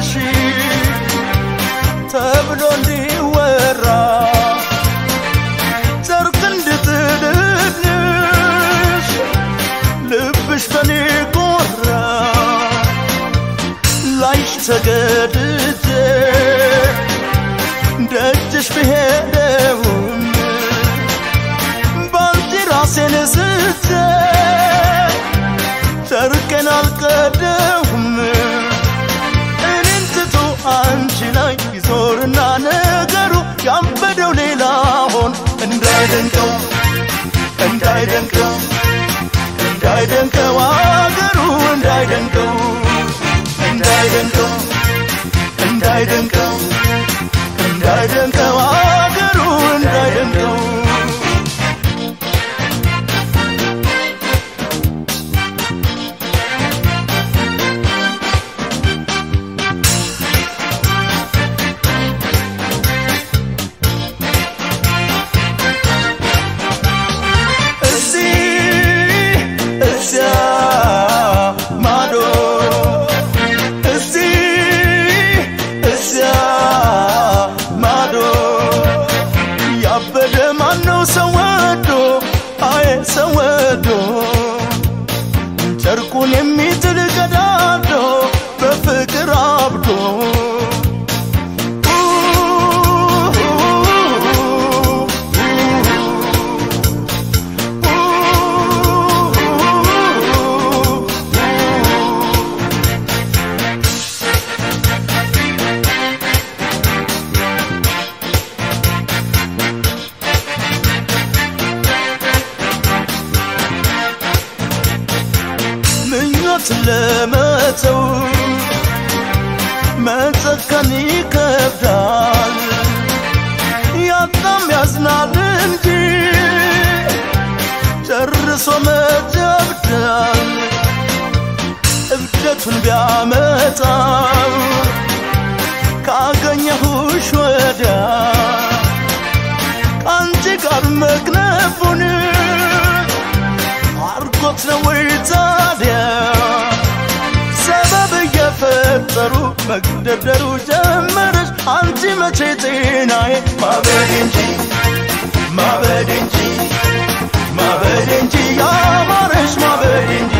ነሽ ተብሎ እንዲወራ ጨርቅ እንድትድንሽ ልብሽ በኔ ጎራ ላይሽ ተገድጄ ደጅሽ ብሄደውም ባንቺ ራሴን ስቼ ጨርቄን አልቀደውም እኔን ትቶ አንቺ ላይ ይዞርና ነገሩ ያበደው ሌላ ሆን እንዳይደንቀው አገሩ እንዳይደንቀው አገሩ እንዳይደንቀው سوادو تركون يمي تلقدادو بفكر عبدو لمتو ما تكني كفدال يا طم يزنال انجي جرسو مجبدال ابدتون بيامتا كاغنيهوش ودا كانتي قال مكنفون عرقت نويتاديا فترو مقدرو جمرش انتي ما تشيتيناي ما بدنجي يا مارش ما بدنجي